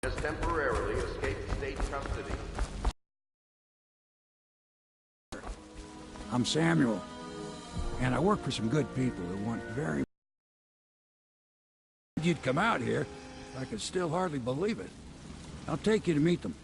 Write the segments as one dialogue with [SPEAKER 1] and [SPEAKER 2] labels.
[SPEAKER 1] has temporarily escaped state custody.
[SPEAKER 2] I'm Samuel, and I work for some good people who want very... You'd come out here, I could still hardly believe it. I'll take you to meet them.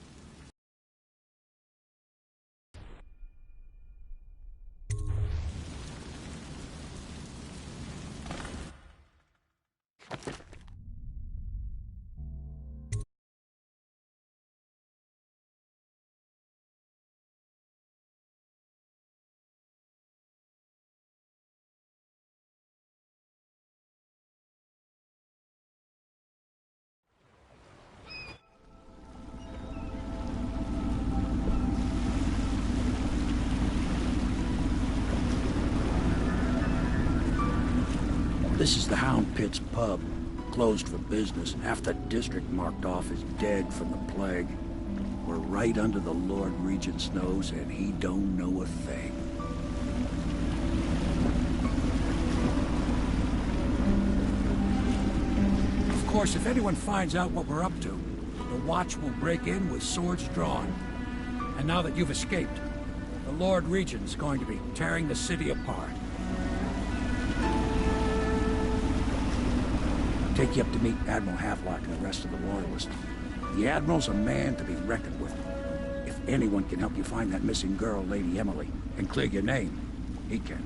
[SPEAKER 2] This is the Hound Pit's pub, closed for business. Half the district marked off as dead from the plague. We're right under the Lord Regent's nose, and he don't know a thing. Of course, if anyone finds out what we're up to, the Watch will break in with swords drawn. And now that you've escaped, the Lord Regent's going to be tearing the city apart. Take you up to meet Admiral Havelock and the rest of the Loyalists. The Admiral's a man to be reckoned with. If anyone can help you find that missing girl, Lady Emily, and clear your name, he can.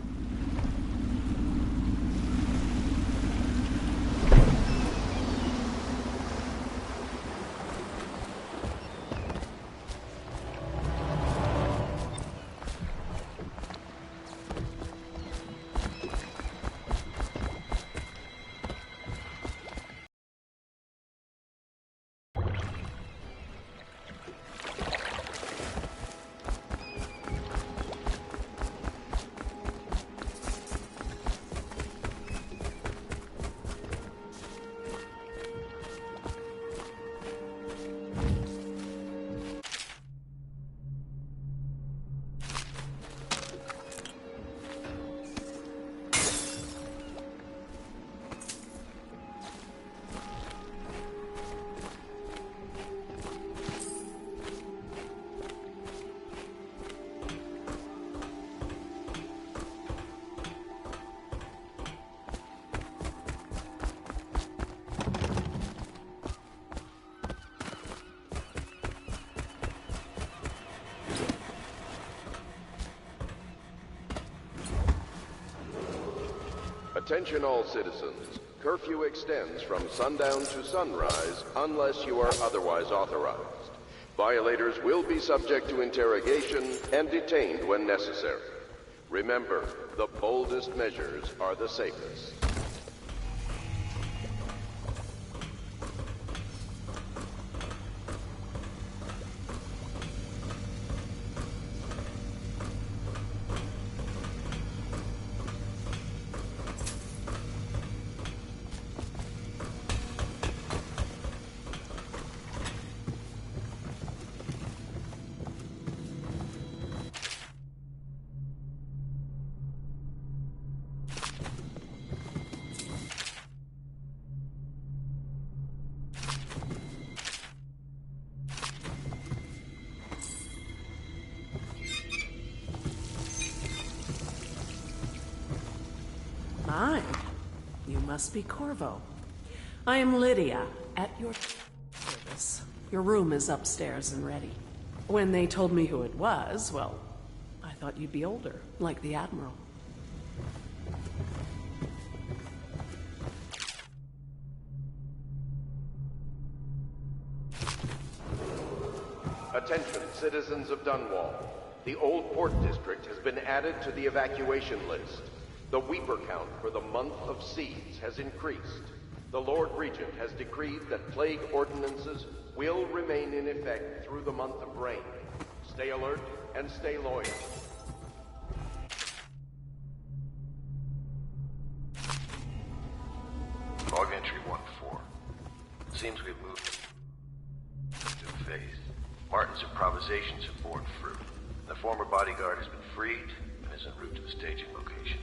[SPEAKER 1] Attention all citizens. Curfew extends from sundown to sunrise unless you are otherwise authorized. Violators will be subject to interrogation and detained when necessary. Remember, the boldest measures are the safest.
[SPEAKER 3] My, you must be Corvo. I am Lydia, at your service. Your room is upstairs and ready. When they told me who it was, well, I thought you'd be older, like the Admiral.
[SPEAKER 1] Attention, citizens of Dunwall. The Old Port District has been added to the evacuation list. The Weeper count for the month of siege has increased. The Lord Regent has decreed that plague ordinances will remain in effect through the month of rain. Stay alert and stay loyal.
[SPEAKER 4] Log entry 1-4. Seems we've moved to a phase. Martin's improvisations have borne fruit. The former bodyguard has been freed and is en route to the staging location.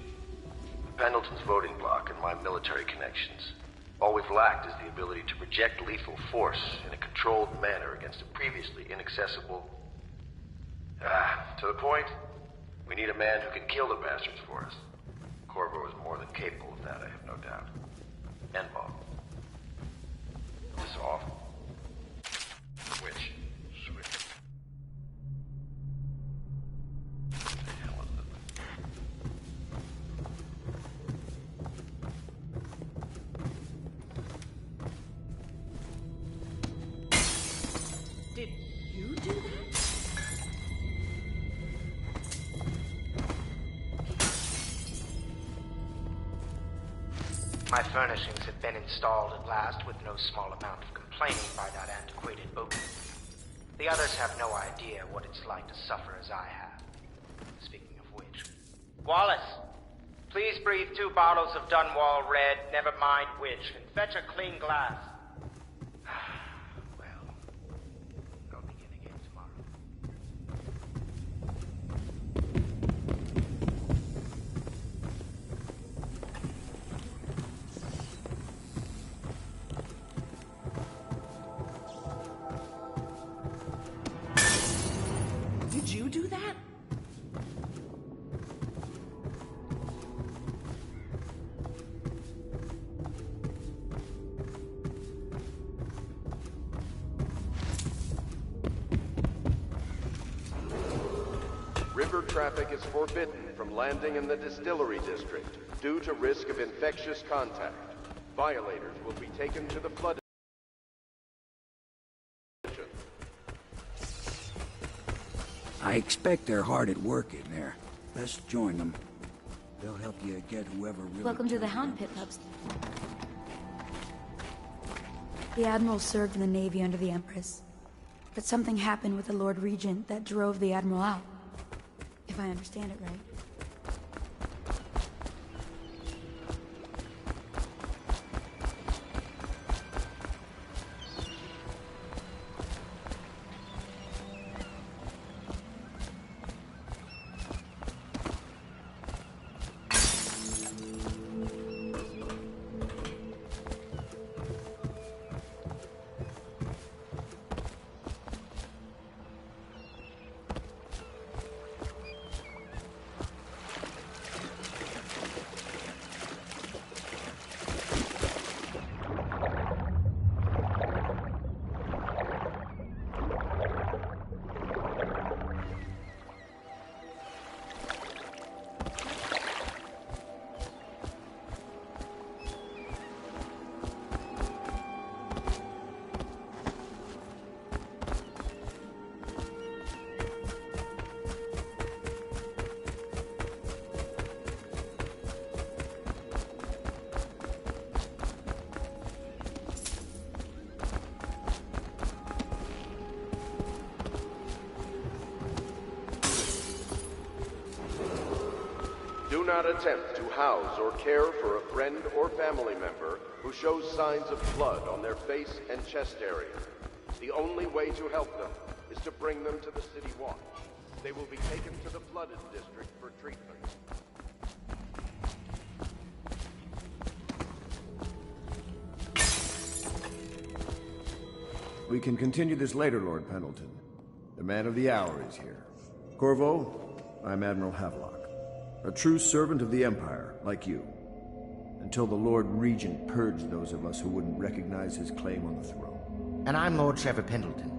[SPEAKER 4] Pendleton's voting block and my military connections All we've lacked is the ability to project lethal force in a controlled manner against a previously inaccessible... to the point, we need a man who can kill the bastards for us. Corvo is more than capable of that, I have no doubt. And Bob. This off. Switch. What the hell is it?
[SPEAKER 3] Did you do that?
[SPEAKER 5] My furnishings have been installed at last with no small amount of complaining by that antiquated boat. The others have no idea what it's like to suffer as I have. Speaking of which... Wallace! Please breathe 2 bottles of Dunwall Red, never mind which, and fetch a clean glass. Well, I'll begin again tomorrow.
[SPEAKER 3] Did you do that?
[SPEAKER 1] River traffic is forbidden from landing in the distillery district due to risk of infectious contact. Violators will be taken to the flood.
[SPEAKER 2] I expect they're hard at work in there. Let's join them. They'll help you get whoever really...
[SPEAKER 6] Welcome to the Hound Pit, Pubs. The Admiral served in the Navy under the Empress. But something happened with the Lord Regent that drove the Admiral out. If I understand it right.
[SPEAKER 1] Do not attempt to house or care for a friend or family member who shows signs of blood on their face and chest area. The only way to help them is to bring them to the City Watch. They will be taken to the flooded district for treatment.
[SPEAKER 7] We can continue this later, Lord Pendleton. The man of the hour is here. Corvo, I'm Admiral Havelock. A true servant of the Empire, like you. Until the Lord Regent purged those of us who wouldn't recognize his claim on the throne.
[SPEAKER 5] And I'm Lord Trevor Pendleton.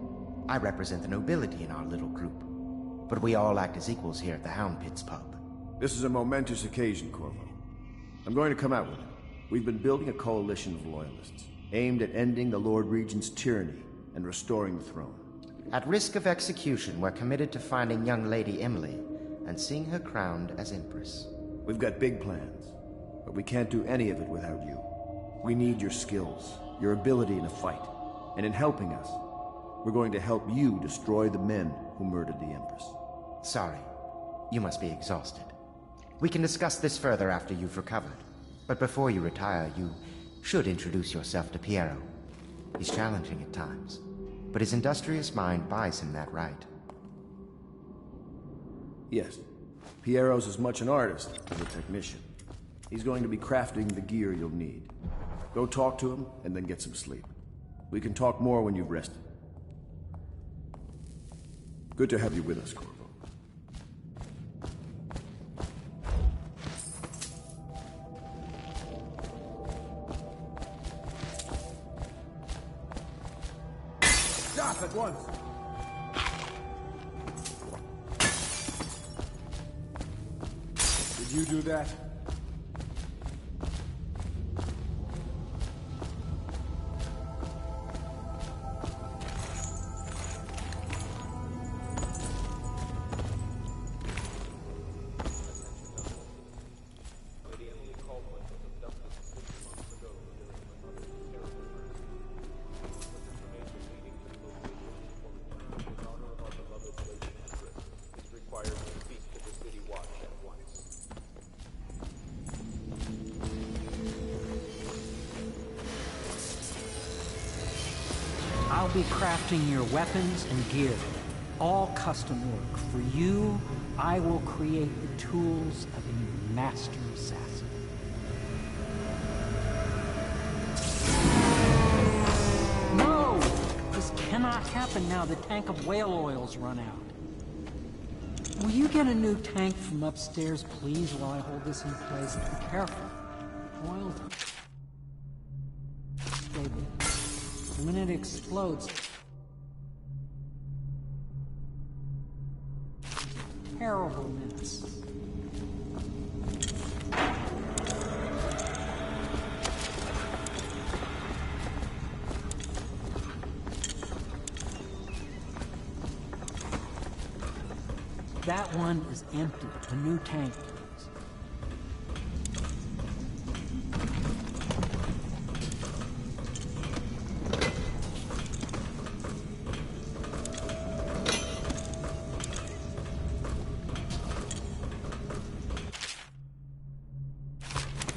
[SPEAKER 5] I represent the nobility in our little group. But we all act as equals here at the Hound Pit's pub.
[SPEAKER 7] This is a momentous occasion, Corvo. I'm going to come out with it. We've been building a coalition of loyalists, aimed at ending the Lord Regent's tyranny and restoring the throne.
[SPEAKER 5] At risk of execution, we're committed to finding young Lady Emily and seeing her crowned as Empress.
[SPEAKER 7] We've got big plans, but we can't do any of it without you. We need your skills, your ability in a fight, and in helping us, we're going to help you destroy the men who murdered the Empress.
[SPEAKER 5] Sorry, you must be exhausted. We can discuss this further after you've recovered. But before you retire, you should introduce yourself to Piero. He's challenging at times, but his industrious mind buys him that right.
[SPEAKER 7] Yes, Piero's as much an artist as a technician. He's going to be crafting the gear you'll need. Go talk to him, and then get some sleep. We can talk more when you've rested. Good to have you with us, Corvo. Stop at once! Did you do that?
[SPEAKER 8] I'll be crafting your weapons and gear. All custom work. For you, I will create the tools of a master assassin. No! This cannot happen now. The tank of whale oil's run out. Will you get a new tank from upstairs, please, while I hold this in place? Be careful. Oil... stable. When it explodes... terrible mess. That one is empty. A new tank, please.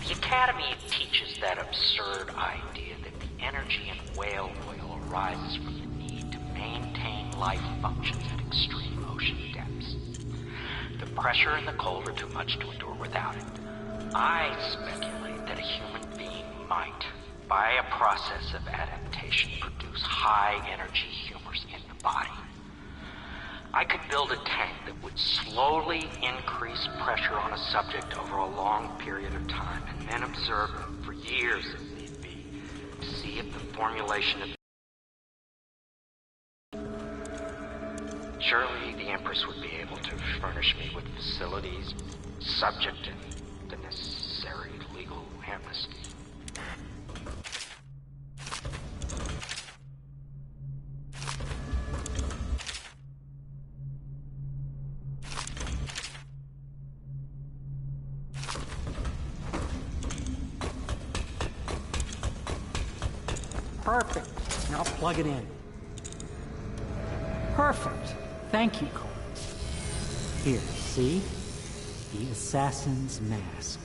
[SPEAKER 5] The Academy teaches that absurd idea that the energy in whale oil arises from the need to maintain life functions at extreme ocean depths. The pressure and the cold are too much to endure without it. I speculate that a human being might, by a process of adaptation, produce high-energy humors in the body. I could build a tank that would slowly increase pressure on a subject over a long period of time, and then observe them for years if need be, to see if the formulation of... Surely the Empress would be able to furnish me with facilities, subject and the necessary legal amnesty.
[SPEAKER 8] Perfect. Now plug it in. Perfect. Thank you, Cole. Here, see? The assassin's mask.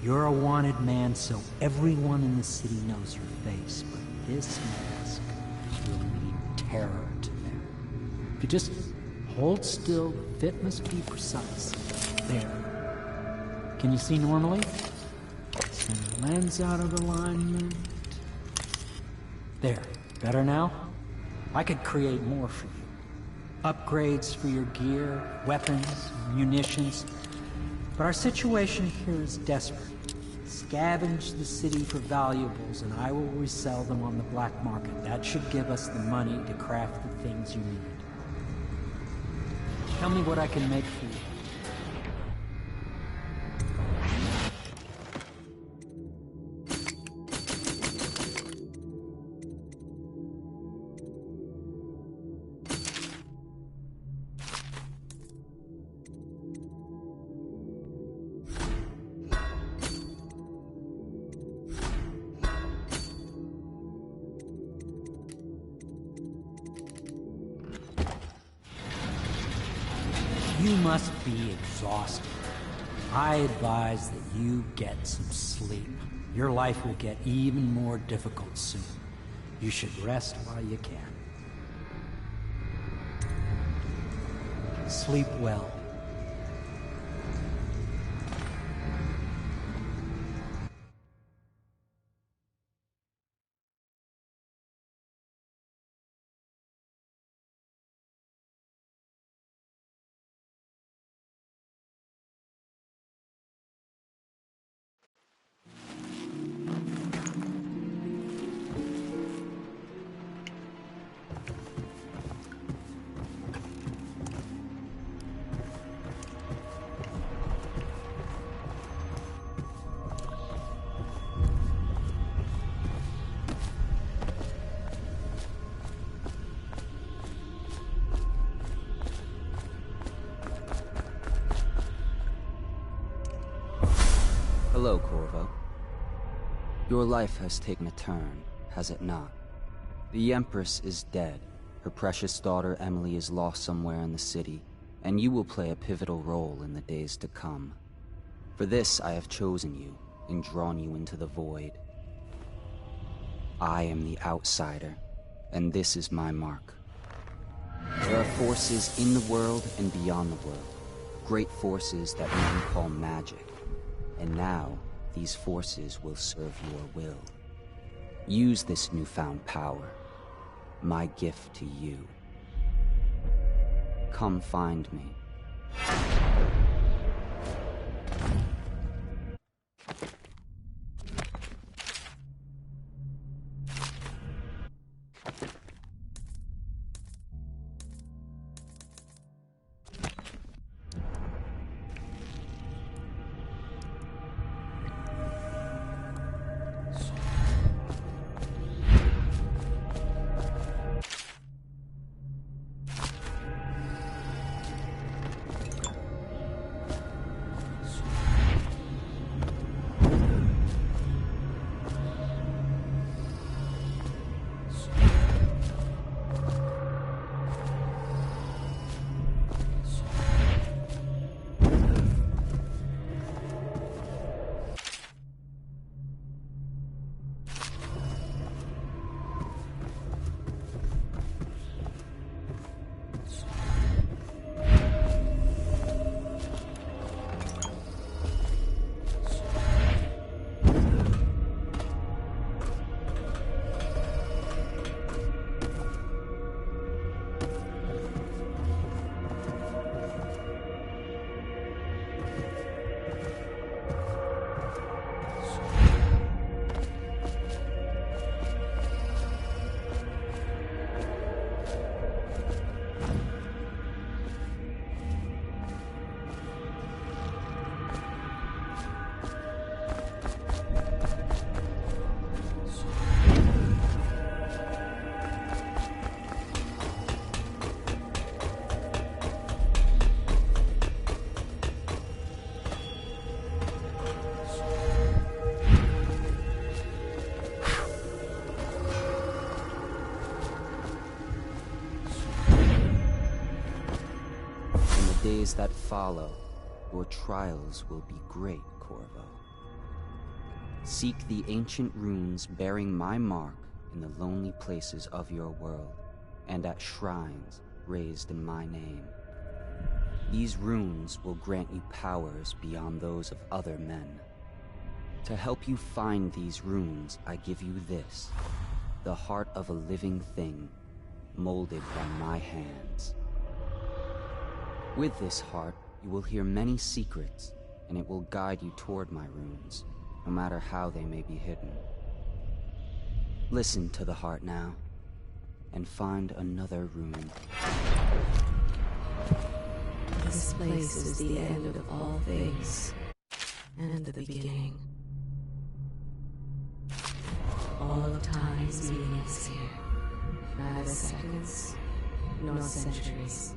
[SPEAKER 8] You're a wanted man, so everyone in the city knows your face, but this mask will mean terror to them. If you just hold still, the fit must be precise. There. Can you see normally? Send the lens out of alignment. There. Better now? I could create more for you. Upgrades for your gear, weapons, munitions. But our situation here is desperate. Scavenge the city for valuables, and I will resell them on the black market. That should give us the money to craft the things you need. Tell me what I can make for you. You must be exhausted. I advise that you get some sleep. Your life will get even more difficult soon. You should rest while you can. Sleep well.
[SPEAKER 9] Hello, Corvo. Your life has taken a turn, has it not? The Empress is dead. Her precious daughter Emily is lost somewhere in the city, and you will play a pivotal role in the days to come. For this, I have chosen you and drawn you into the void. I am the outsider, and this is my mark. There are forces in the world and beyond the world, great forces that men call magic. And now, these forces will serve your will. Use this newfound power, my gift to you. Come find me. Days that follow, your trials will be great, Corvo. Seek the ancient runes bearing my mark in the lonely places of your world, and at shrines raised in my name. These runes will grant you powers beyond those of other men. To help you find these runes, I give you this, the heart of a living thing, molded by my hands. With this heart, you will hear many secrets, and it will guide you toward my runes, no matter how they may be hidden. Listen to the heart now, and find another rune.
[SPEAKER 3] This place is the end of all things, and the beginning. All of time is meaningless here, neither seconds nor centuries.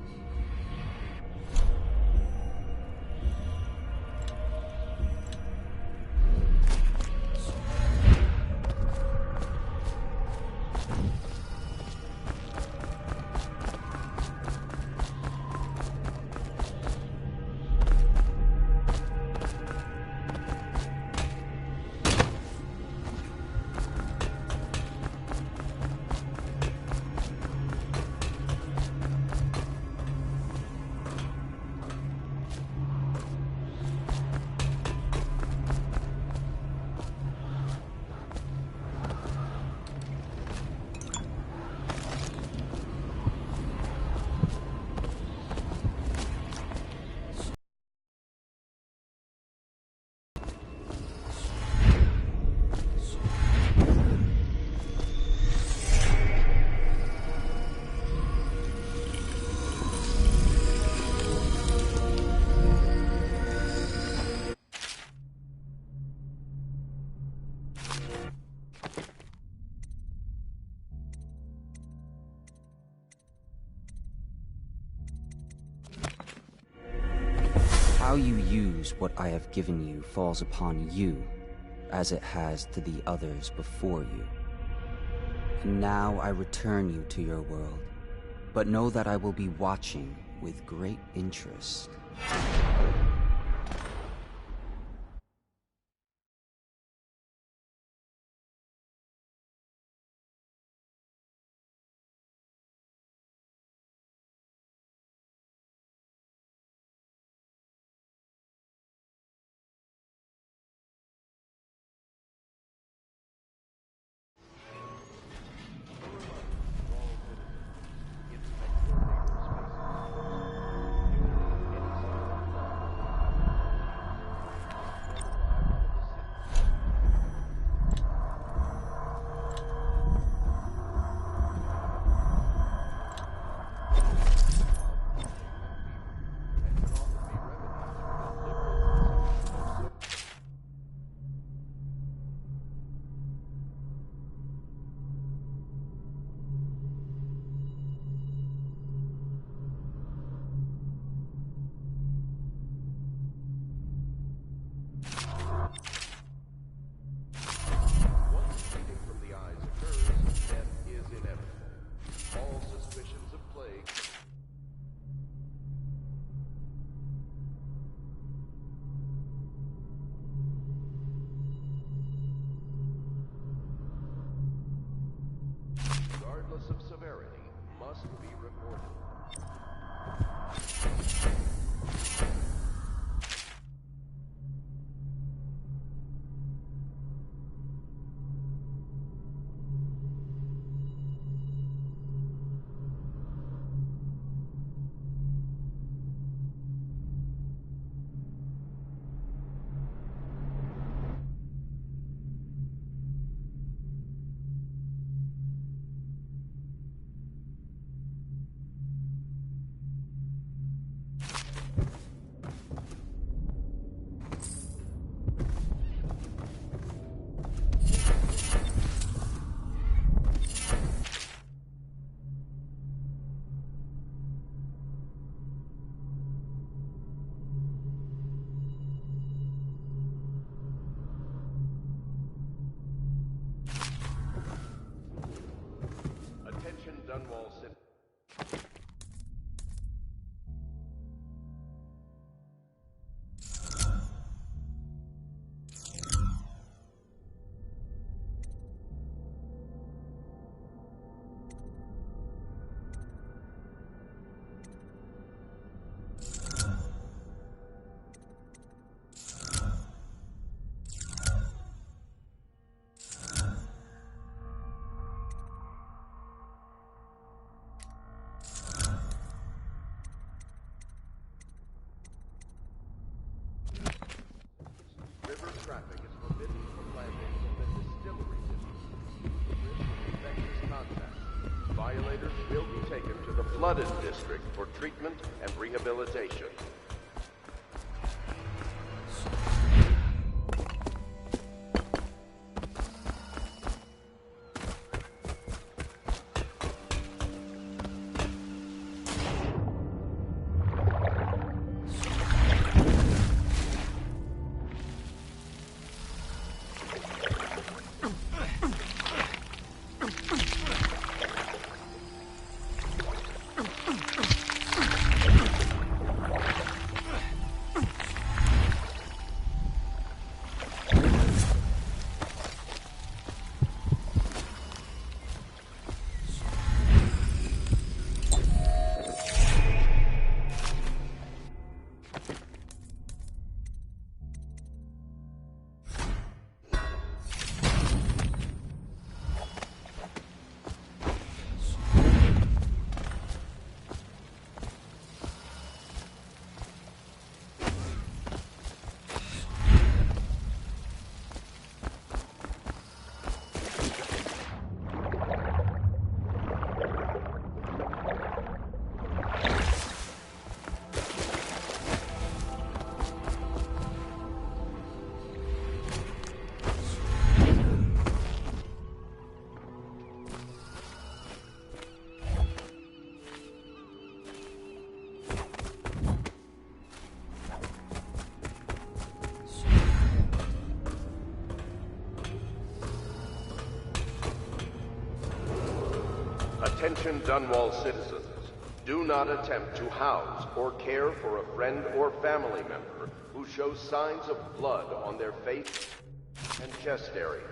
[SPEAKER 9] How you use what I have given you falls upon you, as it has to the others before you. And now I return you to your world, but know that I will be watching with great interest.
[SPEAKER 1] Of severity must be reported. Dunwall City. River traffic is forbidden from landing in the distillery district. Risk of infectious contact. Violators will be taken to the flooded district for treatment and rehabilitation. Attention Dunwall citizens. Do not attempt to house or care for a friend or family member who shows signs of blood on their face and chest area.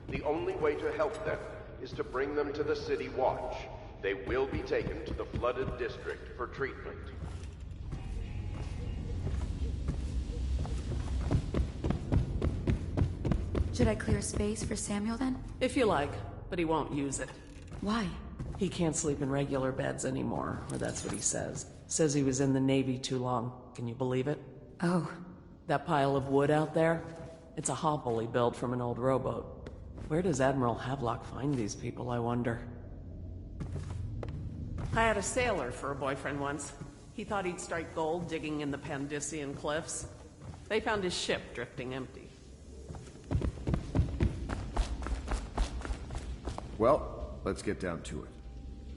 [SPEAKER 1] The only way to help them is to bring them to the City Watch. They will be taken to the flooded district for treatment.
[SPEAKER 6] Should I clear space for Samuel then?
[SPEAKER 3] If you like, but he won't use it.
[SPEAKER 6] Why?
[SPEAKER 3] He can't sleep in regular beds anymore, or that's what he says. Says he was in the Navy too long. Can you believe it?
[SPEAKER 6] Oh.
[SPEAKER 3] That pile of wood out there? It's a hovel he built from an old rowboat. Where does Admiral Havelock find these people, I wonder? I had a sailor for a boyfriend once. He thought he'd strike gold digging in the Pandician cliffs. They found his ship drifting empty.
[SPEAKER 7] Well, let's get down to it.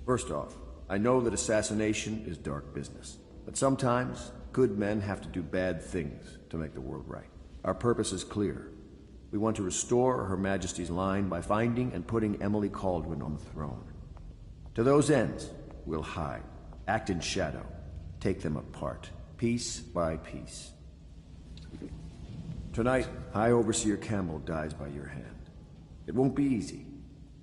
[SPEAKER 7] First off, I know that assassination is dark business, but sometimes good men have to do bad things to make the world right. Our purpose is clear. We want to restore Her Majesty's line by finding and putting Emily Kaldwin on the throne. To those ends, we'll hide, act in shadow, take them apart, piece by piece. Tonight, High Overseer Campbell dies by your hand. It won't be easy.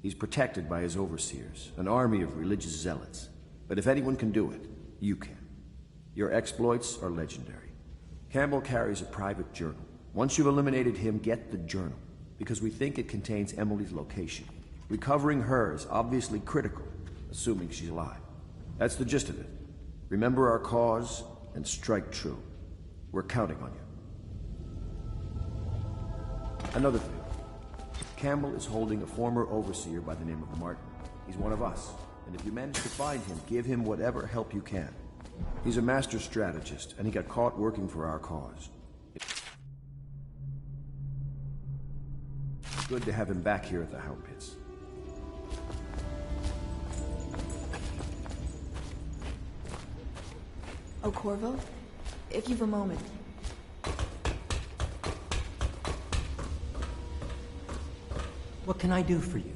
[SPEAKER 7] He's protected by his overseers, an army of religious zealots. But if anyone can do it, you can. Your exploits are legendary. Campbell carries a private journal. Once you've eliminated him, get the journal, because we think it contains Emily's location. Recovering her is obviously critical, assuming she's alive. That's the gist of it. Remember our cause, and strike true. We're counting on you. Another thing. Campbell is holding a former overseer by the name of Martin. He's one of us, and if you manage to find him, give him whatever help you can. He's a master strategist, and he got caught working for our cause. It's good to have him back here at the Hound Pits.
[SPEAKER 10] Oh, Corvo? If you've a moment.
[SPEAKER 8] What can I do for you?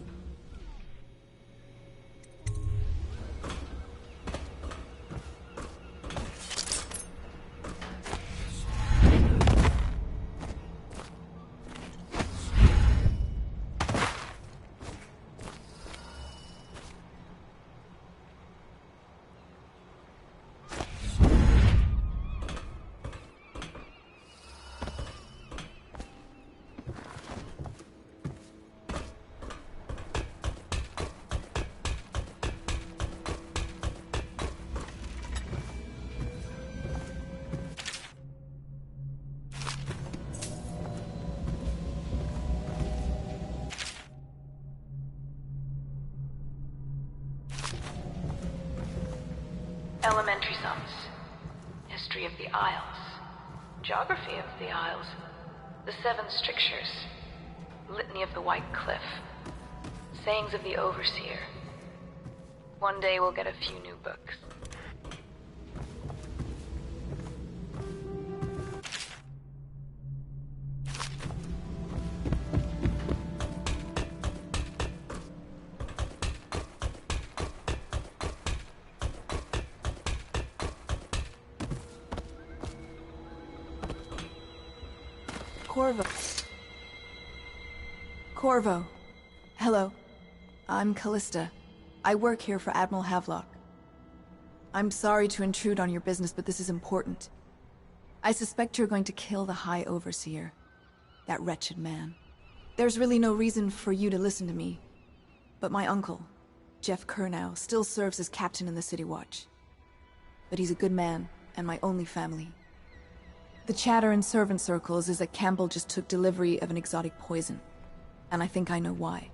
[SPEAKER 11] Elementary sums. History of the Isles. Geography of the Isles. The Seven Strictures. Litany of the White Cliff. Sayings of the Overseer. One day we'll get a few new books.
[SPEAKER 10] Corvo. Hello. I'm Callista. I work here for Admiral Havelock. I'm sorry to intrude on your business, but this is important. I suspect you're going to kill the High Overseer. That wretched man. There's really no reason for you to listen to me. But my uncle, Jeff Kernow, still serves as captain in the City Watch. But he's a good man, and my only family. The chatter in servant circles is that Campbell just took delivery of an exotic poison. And I think I know why.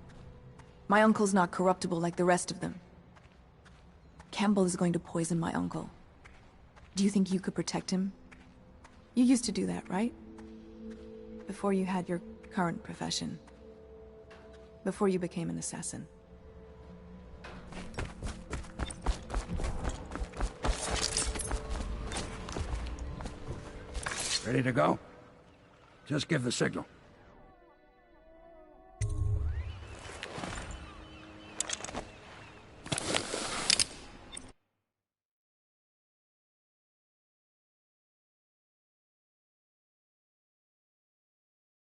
[SPEAKER 10] My uncle's not corruptible like the rest of them. Campbell is going to poison my uncle. Do you think you could protect him? You used to do that, right? Before you had your current profession. Before you became an assassin.
[SPEAKER 2] Ready to go? Just give the signal.